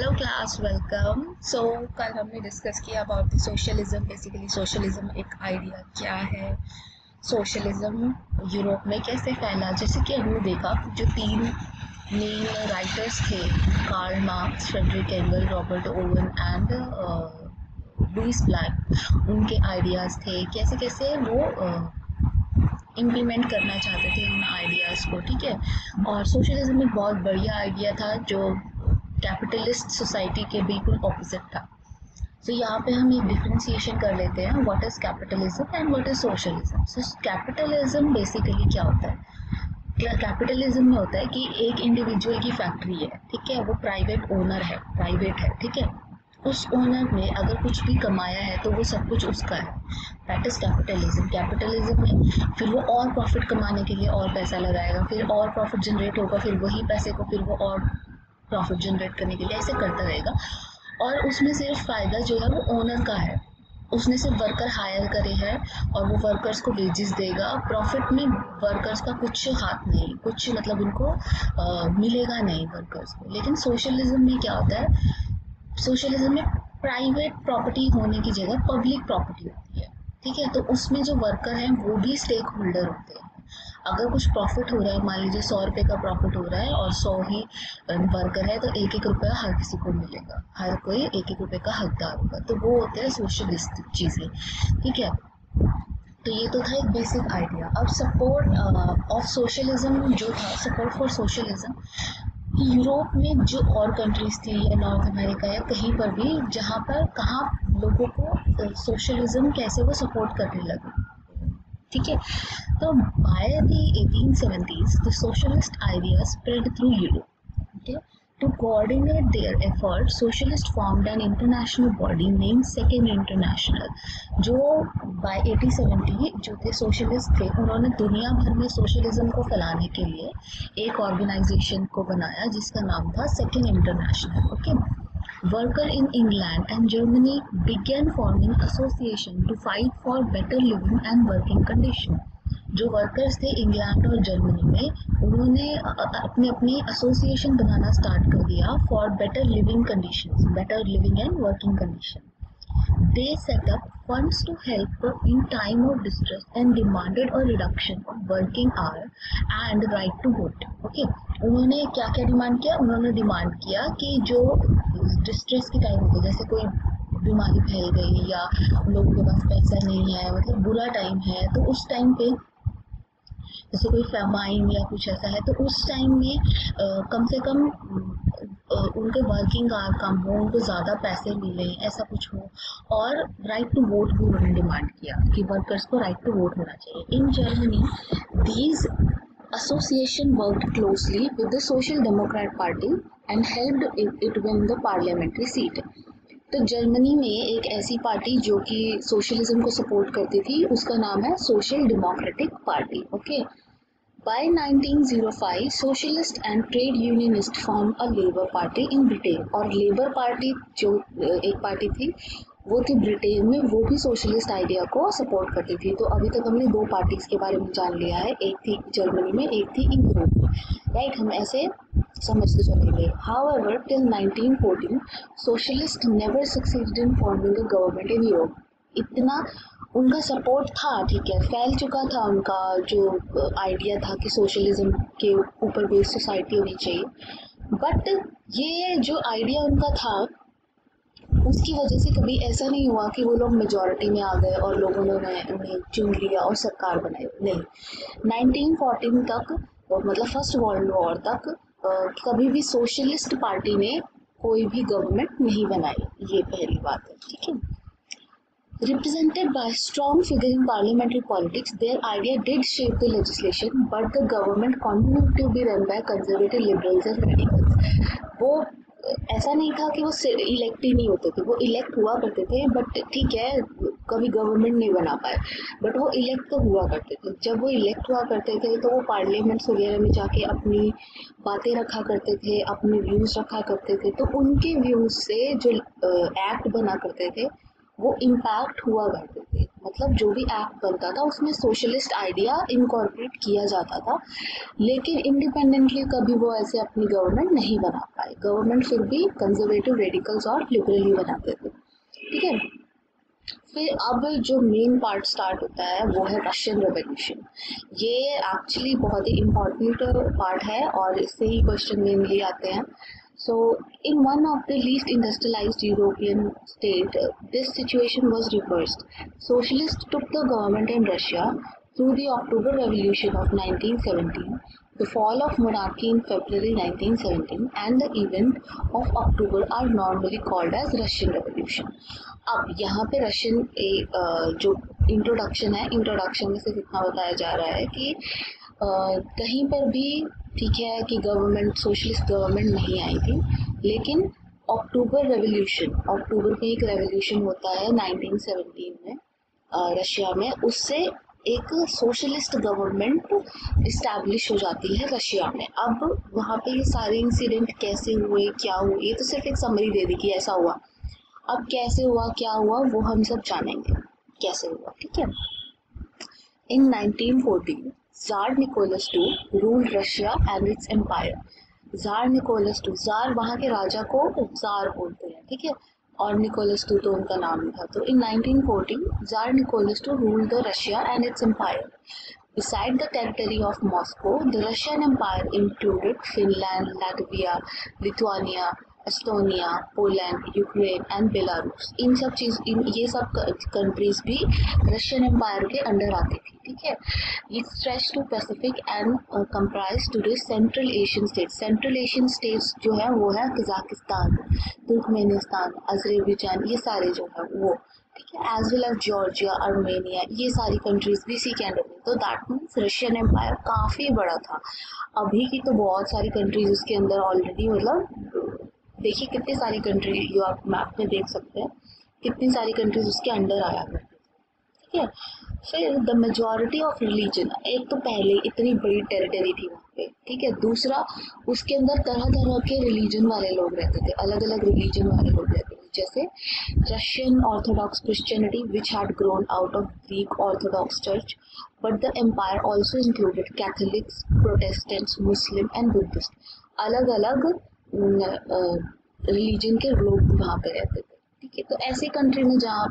Hello class, welcome. सो कल हमने discuss किया about the socialism. Basically socialism एक आइडिया क्या है, सोशलिज्म यूरोप में कैसे फैला। जैसे कि हमने देखा जो तीन मेन राइटर्स थे, Karl Marx, Friedrich Engel, Robert Owen and Louis Blanc, उनके आइडियाज़ थे, कैसे कैसे वो इम्प्लीमेंट करना चाहते थे उन आइडियाज़ को। ठीक है। और सोशलिज्म एक बहुत बढ़िया आइडिया था जो कैपिटलिस्ट सोसाइटी के बिल्कुल ऑपोजिट था। तो यहाँ पे हम एक डिफ्रेंसिएशन कर लेते हैं, what is capitalism and what is socialism. So capitalism basically क्या होता है? कैपिटलिज्म में होता है कि एक इंडिविजुअल की फैक्ट्री है, ठीक है, वो प्राइवेट ओनर है, प्राइवेट है, ठीक है। उस ओनर ने अगर कुछ भी कमाया है तो वो सब कुछ उसका है। That is capitalism. कैपिटलिज्म में फिर वो और प्रॉफिट कमाने के लिए और पैसा लगाएगा, फिर और प्रॉफिट जनरेट होगा, फिर वही पैसे को फिर वो और प्रॉफिट जनरेट करने के लिए ऐसे करता रहेगा। और उसमें सिर्फ फ़ायदा जो है वो ओनर का है। उसने सिर्फ वर्कर हायर करे हैं और वो वर्कर्स को वेजेस देगा। प्रॉफिट में वर्कर्स का कुछ हाथ नहीं, कुछ मतलब उनको मिलेगा नहीं वर्कर्स को। लेकिन सोशलिज्म में क्या होता है? सोशलिज्म में प्राइवेट प्रॉपर्टी होने की जगह पब्लिक प्रॉपर्टी होती है, ठीक है। तो उसमें जो वर्कर हैं वो भी स्टेक होल्डर होते हैं। अगर कुछ प्रॉफिट हो रहा है, मान लीजिए 100 रुपये का प्रॉफिट हो रहा है और 100 ही वर्कर है, तो एक एक रुपया हर किसी को मिलेगा, हर कोई एक एक रुपये का हकदार होगा। तो वो होते हैं सोशलिस्ट चीज़ें, ठीक है। तो ये तो था एक बेसिक आइडिया। अब सपोर्ट ऑफ सोशलिज्म जो था, सपोर्ट फॉर सोशलिज्म, यूरोप में जो और कंट्रीज थी या नॉर्थ अमेरिका या कहीं पर भी, जहाँ पर कहाँ लोगों को सोशलिज्म कैसे वो सपोर्ट करने लगे, ठीक है। तो by the 1870s the socialist ideas spread through Europe. Okay. To coordinate their efforts, socialists formed an international body named Second International. जो by 1870 जो थे सोशलिस्ट थे, उन्होंने दुनिया भर में सोशलिज्म को फैलाने के लिए एक ऑर्गेनाइजेशन को बनाया जिसका नाम था second international. Okay. Worker in England and Germany began forming association to fight for better living and working condition. जो वर्कर्स थे इंग्लैंड और जर्मनी में, उन्होंने अपने अपनी एसोसिएशन बनाना स्टार्ट कर दिया for better living conditions, better living and working condition. They set up funds to help in time of distress and demanded a reduction of working hour and right to vote. Okay. उन्होंने क्या क्या demand किया? उन्होंने demand किया कि जो distress के time होते, जैसे कोई बीमारी फैल गई या लोगों के पास पैसा नहीं है, मतलब बुरा टाइम है, तो उस टाइम पे जैसे कोई फेमाइन या कुछ ऐसा है, तो उस टाइम में कम से कम उनके वर्किंग आवर कम हो, उनको ज़्यादा पैसे मिले, ऐसा कुछ हो। और राइट टू वोट भी उन्होंने डिमांड किया कि वर्कर्स को राइट टू वोट होना चाहिए। In Germany these association worked closely with the Social Democrat Party and helped it win the parliamentary seat. तो जर्मनी में एक ऐसी पार्टी जो कि सोशलिज्म को सपोर्ट करती थी, उसका नाम है social democratic party. Okay. By 1905, socialist and trade unionist formed a Labour Party in Britain. और लेबर पार्टी जो एक पार्टी थी वो थी ब्रिटेन में, वो भी सोशलिस्ट आइडिया को सपोर्ट करती थी। तो अभी तक हमने दो पार्टीज के बारे में जान लिया है, एक थी जर्मनी में, एक थी यूरोप में, राइट। हम ऐसे समझते चलेंगे। However, till 1914, socialists never succeeded in forming a government in Europe. इतना उनका सपोर्ट था, ठीक है, फैल चुका था उनका जो आइडिया था कि सोशलिज्म के ऊपर बेस्ड सोसाइटी होनी चाहिए। बट ये जो आइडिया उनका था, उसकी वजह से कभी ऐसा नहीं हुआ कि वो लोग मेजॉरिटी में आ गए और लोगों ने उन्हें चुन लिया और सरकार बनाई, नहीं। 1914 तक, मतलब फर्स्ट वर्ल्ड वॉर तक, कभी भी सोशलिस्ट पार्टी ने कोई भी गवर्नमेंट नहीं बनाई, ये पहली बात है, ठीक है। Represented by a strong figure in parliamentary politics, their idea did shape the legislation, but the government continued to be run by conservative liberals and radicals. वो ऐसा नहीं था कि वो इलेक्ट ही नहीं होते थे, वो इलेक्ट हुआ करते थे, बट ठीक है कभी गवर्नमेंट नहीं बना पाए, बट वो इलेक्ट तो हुआ करते थे। जब वो इलेक्ट हुआ करते थे तो वो पार्लियामेंट्स वगैरह में जाके अपनी बातें रखा करते थे, अपने व्यूज़ रखा करते थे। तो उनके व्यूज़ से जो एक्ट बना करते थे वो इम्पैक्ट हुआ करते थे, मतलब जो भी एक्ट बनता था उसमें सोशलिस्ट आइडिया इनकॉर्पोरेट किया जाता था, लेकिन इंडिपेंडेंटली कभी वो ऐसे अपनी गवर्नमेंट नहीं बना पाए। गवर्नमेंट फिर भी कंजर्वेटिव, रेडिकल्स और लिबरल ही बनाते थे, ठीक है। फिर अब जो मेन पार्ट स्टार्ट होता है वो है रशियन रेवोल्यूशन। ये एक्चुअली बहुत ही इम्पोर्टेंट पार्ट है और इससे ही क्वेश्चन मेनली आते हैं। So, in one of the least industrialized European state, this situation was reversed. Socialists took the government in Russia through the October Revolution of 1917, the fall of monarchy in February 1917, and the event of October are normally called as Russian Revolution. अब यहाँ पे Russian जो introduction है, introduction में सिर्फ इतना बताया जा रहा है कि कहीं पर भी ठीक है कि गवर्नमेंट, सोशलिस्ट गवर्नमेंट नहीं आई थी, लेकिन अक्टूबर रेवोल्यूशन, अक्टूबर में एक रेवोल्यूशन होता है 1917 में रशिया में, उससे एक सोशलिस्ट गवर्नमेंट इस्टेब्लिश हो जाती है रशिया में। अब वहाँ पे ये सारे इंसिडेंट कैसे हुए, क्या हुए, ये तो सिर्फ एक समरी दे दी कि ऐसा हुआ। अब कैसे हुआ, क्या हुआ, वो हम सब जानेंगे कैसे हुआ, ठीक है। In 1914, Tsar Nicholas II ruled Russia and its empire. Tsar Nicholas II, Tsar वहाँ के राजा को Tsar बोलते हैं, ठीक है, और निकोलस II तो उनका नाम था। तो in 1914, Tsar Nicholas II ruled the Russia and its empire. Beside the territory of Moscow, the Russian Empire included Finland, Latvia, Lithuania, Estonia, Poland, Ukraine and Belarus. ये सब कंट्रीज भी रशियन एम्पायर के under आती थी, ठीक है। ये stretch to Pacific and comprise today central Asian states. Central Asian states जो है वो है कजाकिस्तान, तुर्कमेनिस्तान, अजरबैजान, ये सारे जो है वो, ठीक है, as well as Georgia, Armenia, ये सारी कंट्रीज भी इसी के अंडर थी। तो दैट मीन्स रशियन एम्पायर काफ़ी बड़ा था। अभी की तो बहुत सारी कंट्रीज उसके अंदर ऑलरेडी, मतलब देखिए कितनी सारी कंट्री, जो आप मैप में देख सकते हैं कितनी सारी कंट्रीज उसके अंडर आया करती, ठीक है। फिर द मेजॉरिटी ऑफ रिलीजन, एक तो पहले इतनी बड़ी टेरिटरी थी वहाँ पे, ठीक है। दूसरा, उसके अंदर तरह तरह के रिलीजन वाले लोग रहते थे, अलग अलग रिलीजन वाले लोग रहते थे, जैसे Russian Orthodox Christianity which had grown out of Greek Orthodox church, but the empire also included Catholics, Protestants, Muslim and Buddhist. अलग अलग रिलीजन के लोग वहाँ पे रहते थे, ठीक है। तो ऐसी कंट्री में जहाँ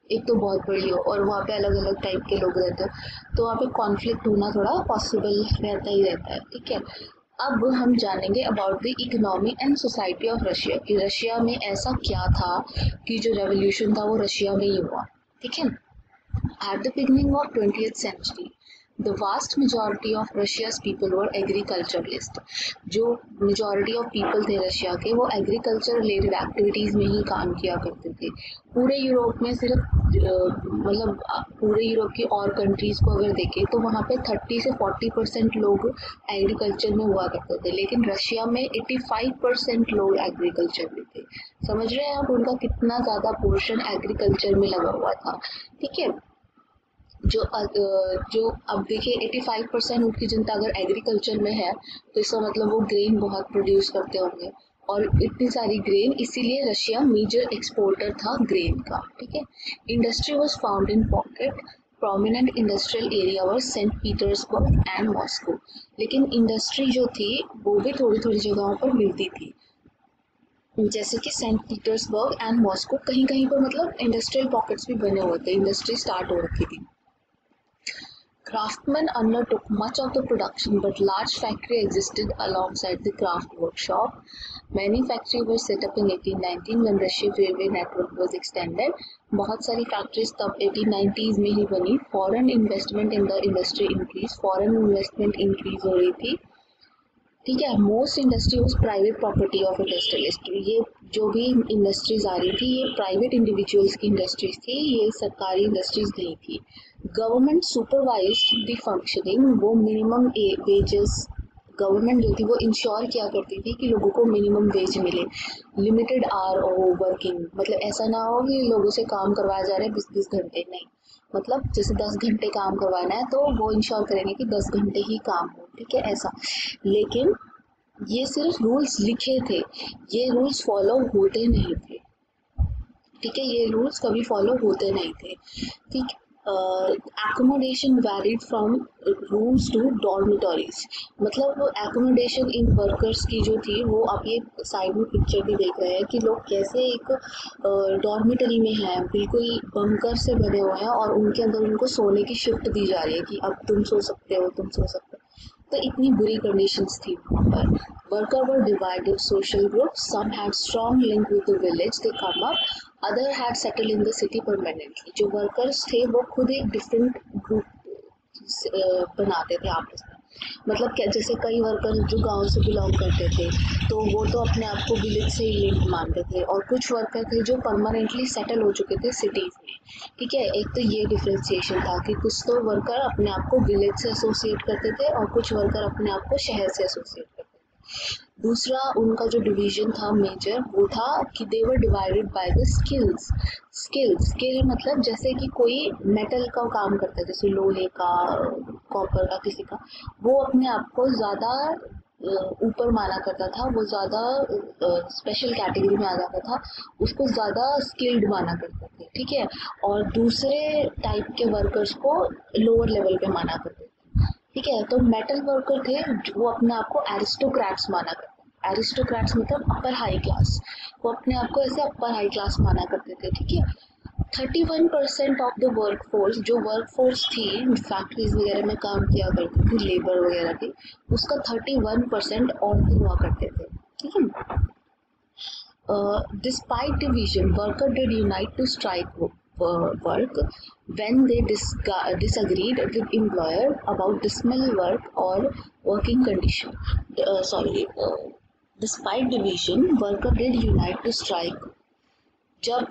एक तो बहुत बड़ी हो और वहाँ पे अलग अलग टाइप के लोग रहते हो, तो वहाँ पे कॉन्फ्लिक्ट होना थोड़ा पॉसिबल रहता ही रहता है, ठीक है। अब हम जानेंगे about the economy and society of Russia, कि रशिया में ऐसा क्या था कि जो रेवोल्यूशन था वो रशिया में ही हुआ, ठीक है। At the beginning of 20th century, the vast majority of Russia's people were agriculturalists. जो majority of people थे रशिया के, वो agriculture related activities में ही काम किया करते थे। पूरे यूरोप में सिर्फ मतलब पूरे यूरोप की और कंट्रीज को अगर देखें तो वहाँ पे 30 से 40% लोग एग्रीकल्चर में हुआ करते थे, लेकिन रशिया में 85% लोग एग्रीकल्चर में थे। समझ रहे हैं आप, उनका कितना ज़्यादा पोर्शन एग्रीकल्चर में लगा हुआ था, ठीक है। जो अब देखिए 85% उनकी जनता अगर एग्रीकल्चर में है तो इसका मतलब वो ग्रेन बहुत प्रोड्यूस करते होंगे, और इतनी सारी ग्रेन, इसीलिए रशिया मेजर एक्सपोर्टर था ग्रेन का, ठीक है। Industry was found in pocket, prominent industrial area were sent Petersburg and Moscow. लेकिन इंडस्ट्री जो थी वो भी थोड़ी थोड़ी जगहों पर मिलती थी, जैसे कि सेंट पीटर्सबर्ग एंड मॉस्को, कहीं कहीं पर मतलब इंडस्ट्रियल पॉकेट्स भी बने हुए थे, इंडस्ट्री स्टार्ट हो रखी थी। Craftsmen undertook much of the production, but large factories existed alongside the craft workshop. Many factories were set up in 1819 when Russian railway network was extended. बहुत सारी factories तब 1890s में ही बनी। Foreign investment in the industry increased, foreign investment increase हो रही थी, ठीक है। Most industry was private property of industrialist. ये जो भी इंडस्ट्रीज आ रही थी ये प्राइवेट इंडिविजुअल्स की इंडस्ट्रीज थी, ये सरकारी इंडस्ट्रीज नहीं थी। गवर्नमेंट सुपरवाइज्ड द फंक्शनिंग, वो मिनिमम वेजेस, गवर्नमेंट जो थी वो इंश्योर किया करती थी कि लोगों को मिनिमम वेज मिले। लिमिटेड आवर वर्किंग, मतलब ऐसा ना हो कि लोगों से काम करवाया जा रहा है 20-20 घंटे, नहीं, मतलब जैसे 10 घंटे काम करवाना है तो वो इंश्योर करेंगे कि 10 घंटे ही काम हो, ठीक है, ऐसा। लेकिन ये सिर्फ रूल्स लिखे थे, ये रूल्स फॉलो होते नहीं थे, ठीक है, ये रूल्स कभी फॉलो होते नहीं थे, ठीक। Accommodation varied from rooms to dormitories. मतलब वो एकोमोडेशन इन वर्कर्स की जो थी, वो आप ये साइड में पिक्चर भी देख रहे हैं कि लोग कैसे एक डॉर्मिटरी में हैं, बिल्कुल बंकर से बने हुए हैं, और उनके अंदर उनको सोने की शिफ्ट दी जा रही है कि अब तुम सो सकते हो, तुम सो सकते हो। तो इतनी बुरी कंडीशंस थी वहाँ पर। Worker were divided social groups, some had strong link with the village they came up, other had settle in the city permanently. जो वर्कर्स थे वो खुद एक डिफरेंट ग्रुप बनाते थे आपस में। मतलब क्या, जैसे कई वर्कर्स जो गांव से बिलोंग करते थे तो वो तो अपने आप को विलेज से ही लिंक मानते थे, और कुछ वर्कर थे जो परमानेंटली सेटल हो चुके थे सिटीज में। ठीक है, एक तो ये डिफ्रेंसिएशन था कि कुछ तो वर्कर अपने आप को विलेज से एसोसिएट करते थे और कुछ वर्कर अपने आप को शहर से एसोसिएट करते थे। दूसरा उनका जो डिवीजन था मेजर, वो था कि they were divided by the skills. Skill मतलब जैसे कि कोई मेटल का काम करता है, जैसे लोहे का, कॉपर का, किसी का, वो अपने आप को ज़्यादा ऊपर माना करता था, वो ज़्यादा स्पेशल कैटेगरी में आ जाता था, उसको ज़्यादा स्किल्ड माना करते थे। ठीक है, और दूसरे टाइप के वर्कर्स को लोअर लेवल पे माना करते थे। ठीक है, तो मेटल वर्कर थे वो अपने आप को एरिस्टोक्रेट्स माना करते। एरिस्टोक्रेट्स मतलब अपर हाई क्लास, वो अपने आप को ऐसे अपर हाई क्लास माना करते थे। ठीक है, 31% ऑफ द वर्क फोर्स, जो वर्क फोर्स थी फैक्ट्रीज वगैरह में काम किया करती थी, लेबर वगैरह थी, उसका 31% औरतें हुआ करते थे। ठीक है, despite division, workers did unite to strike work when they disagreed with employer about dismal work or working condition. Despite division, workers did unite to strike। जब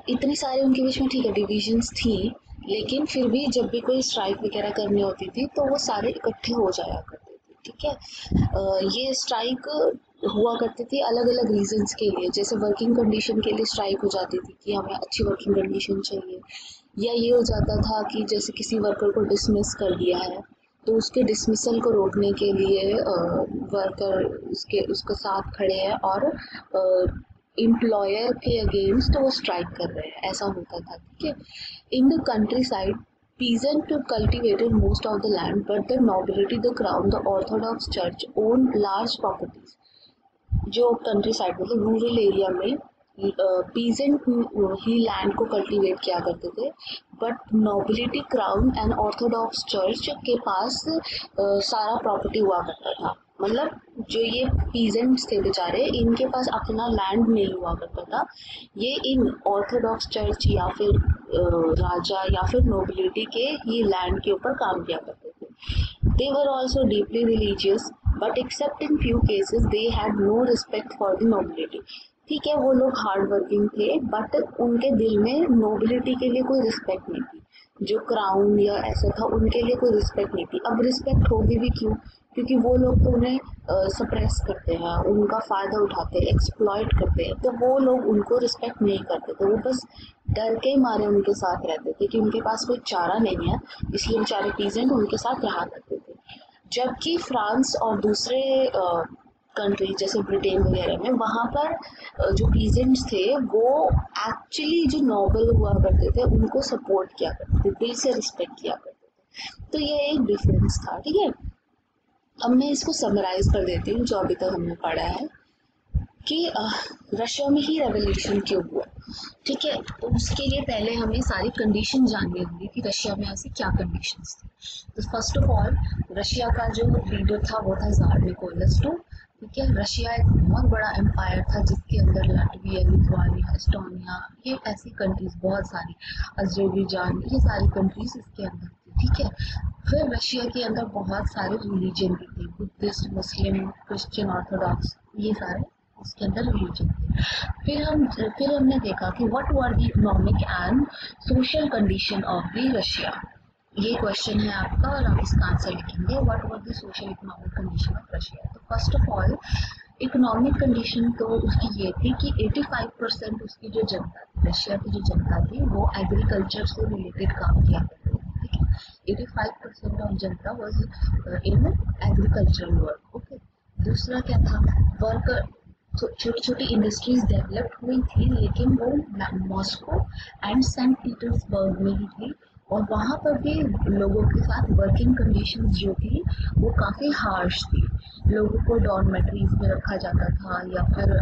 इतने सारे उनके बीच में, ठीक है, डिविजन्स थी, लेकिन फिर भी जब भी कोई स्ट्राइक वगैरह करनी होती थी तो वो सारे इकट्ठे हो जाया करते थे। ठीक है, ये स्ट्राइक हुआ करती थी अलग अलग रीजंस के लिए। जैसे वर्किंग कंडीशन के लिए स्ट्राइक हो जाती थी कि हमें अच्छी वर्किंग कंडीशन चाहिए, या ये हो जाता था कि जैसे किसी वर्कर को डिसमिस कर दिया है तो उसके डिसमिसल को रोकने के लिए वर्कर उसके साथ खड़े हैं और एम्प्लॉयर के अगेंस्ट तो वो स्ट्राइक कर रहे हैं, ऐसा होता था। ठीक है, in the country side peasant cultivated most of the land, but the nobility, the crown, the orthodox church owned large properties। जो कंट्री साइड मतलब रूरल एरिया में पीजेंट ही लैंड को कल्टीवेट किया करते थे, but nobility, crown and Orthodox church के पास सारा property हुआ करता था। मतलब जो ये पीजेंट्स थे बेचारे, इनके पास अपना लैंड नहीं हुआ करता था, ये इन ऑर्थोडॉक्स चर्च या फिर राजा या फिर नोबिलिटी के ही लैंड के ऊपर काम किया करते थे। They were also deeply religious, but except in few cases they had no respect for the nobility। ठीक है, वो लोग हार्ड वर्किंग थे, बट उनके दिल में नोबिलिटी के लिए कोई रिस्पेक्ट नहीं थी। जो क्राउन या ऐसा था उनके लिए कोई रिस्पेक्ट नहीं थी। अब रिस्पेक्ट होगी भी क्यों, क्योंकि वो लोग तो उन्हें सप्रेस करते हैं, उनका फ़ायदा उठाते हैं, एक्सप्लॉइट करते हैं, तो वो लोग उनको रिस्पेक्ट नहीं करते थे। वो बस डर के मारे उनके साथ रहते थे कि उनके पास कोई चारा नहीं है, इसलिए बेचारे पीजेंट उनके साथ रहा करते थे। जबकि फ्रांस और दूसरे कंट्री जैसे ब्रिटेन वगैरह में, वहाँ पर जो पीजेंट्स थे वो एक्चुअली जो नोबल हुआ करते थे उनको सपोर्ट किया करते थे, दिल से रिस्पेक्ट किया करते थे। तो ये एक डिफरेंस था। ठीक है, अब मैं इसको समराइज कर देती हूँ जो अभी तक हमने पढ़ा है कि रशिया में ही रेवोल्यूशन क्यों हुआ। ठीक है, तो उसके लिए पहले हमें सारी कंडीशन जाननी होंगी कि रशिया में ऐसी क्या कंडीशंस थी। तो फर्स्ट ऑफ ऑल, रशिया का जो लीडर था वो था ज़ार निकोलस II। ठीक है, रशिया एक बहुत बड़ा एम्पायर था जिसके अंदर लाटविया, लिथुआनिया, एस्टोनिया, ये ऐसी कंट्रीज बहुत सारी, अजरबैजान, ये सारी कंट्रीज इसके अंदर थी। ठीक है, फिर रशिया के अंदर बहुत सारे रिलीजन भी थे, बुद्धिस्ट, मुस्लिम, क्रिश्चियन, ऑर्थोडॉक्स, ये सारे उसके अंदर रिलीजन थे। फिर हमने देखा कि what were the economic and social condition of the Russia. ये क्वेश्चन है आपका और आप इसका आंसर लिखेंगे, what were the social economic condition of Russia. तो first of all, economic condition तो उसकी ये थी कि 85% उसकी जो जनता थी, रशिया की जो जनता थी, वो एग्रीकल्चर से रिलेटेड काम किया करती थी। ठीक है, 85% of Janata was in agricultural work. Okay, दूसरा क्या था, वर्कर, छोटी छोटी इंडस्ट्रीज डेवलप हुई थी, लेकिन वो मॉस्को एंड सेंट पीटर्सबर्ग में ही थी, और वहाँ पर भी लोगों के साथ वर्किंग कंडीशंस जो थी वो काफ़ी हार्श थी। लोगों को डॉर्मेटरीज में रखा जाता था या फिर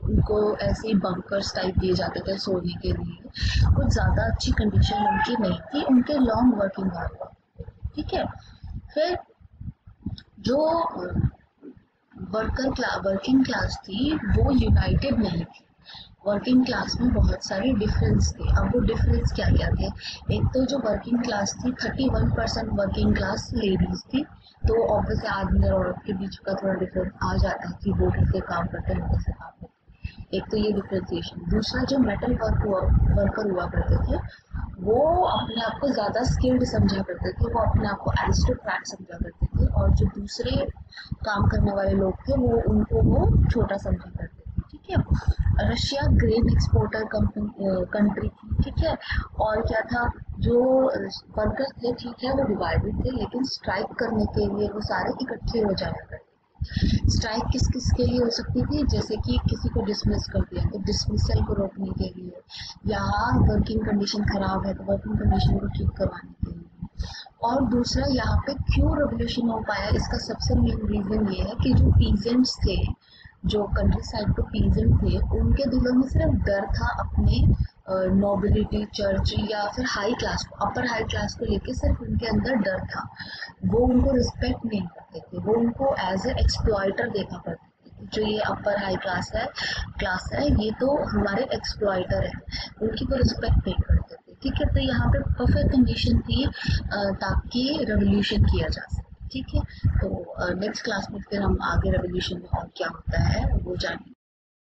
उनको ऐसे ही बंकर्स टाइप दिए जाते थे सोने के लिए। कुछ ज़्यादा अच्छी कंडीशन उनकी नहीं थी, उनके लॉन्ग वर्किंग आवर। ठीक है। फिर जो वर्किंग क्लास थी वो यूनाइटेड नहीं थी। वर्किंग क्लास में बहुत सारे डिफरेंस थे। अब वो डिफरेंस क्या क्या थे? एक तो जो वर्किंग क्लास थी 31% वर्किंग क्लास लेडीज थी, तो ऑब्वियसली आदमी और औरत के बीच का थोड़ा डिफरेंस आ जाता है कि वो कैसे काम करते हैं, कैसे काम करते हैं। एक तो ये डिफ्रेंसिएशन। दूसरा, जो मेटल वर्कर हुआ करते थे वो अपने आप को ज़्यादा स्किल्ड समझा करते थे, वो अपने आप को एरिस्टोक्रेट समझा करते थे, और जो दूसरे काम करने वाले लोग थे वो उनको वो छोटा समझा करते थे। ठीक है। रशिया ग्रेन एक्सपोर्टर कंट्री थी। ठीक है। और क्या था, जो वर्कर्स थे ठीक है वो डिवाइडेड थे, लेकिन स्ट्राइक करने के लिए वो सारे इकट्ठे हो जाया करते। स्ट्राइक किस किस के लिए हो सकती थी? जैसे कि किसी को डिसमिस कर दिया तो डिसमिसल को रोकने के लिए, या वर्किंग कंडीशन खराब है तो वर्किंग कंडीशन को ठीक करवाने के लिए। और दूसरा, यहाँ पे क्यों रेवोल्यूशन हो पाया, इसका सबसे मेन रीजन ये है कि जो पीजेंट्स थे, जो कंट्री साइड के पीजेंट थे, उनके दिलों में सिर्फ डर था अपने नोबिलिटी, चर्च या फिर हाई क्लास को, अपर हाई क्लास को लेके सिर्फ उनके अंदर डर था। वो उनको रिस्पेक्ट नहीं करते थे, वो उनको एज ए एक्सप्लॉइटर देखा करते थे। जो ये अपर हाई क्लास है ये तो हमारे एक्सप्लॉइटर है, उनकी कोई रिस्पेक्ट नहीं करते थे। ठीक है। तो यहाँ पे परफेक्ट कंडीशन थी ताकि रेवोल्यूशन किया जा सके। ठीक है। तो नेक्स्ट क्लास में फिर हम आगे रेवोल्यूशन में और क्या होता है वो जानेंगे।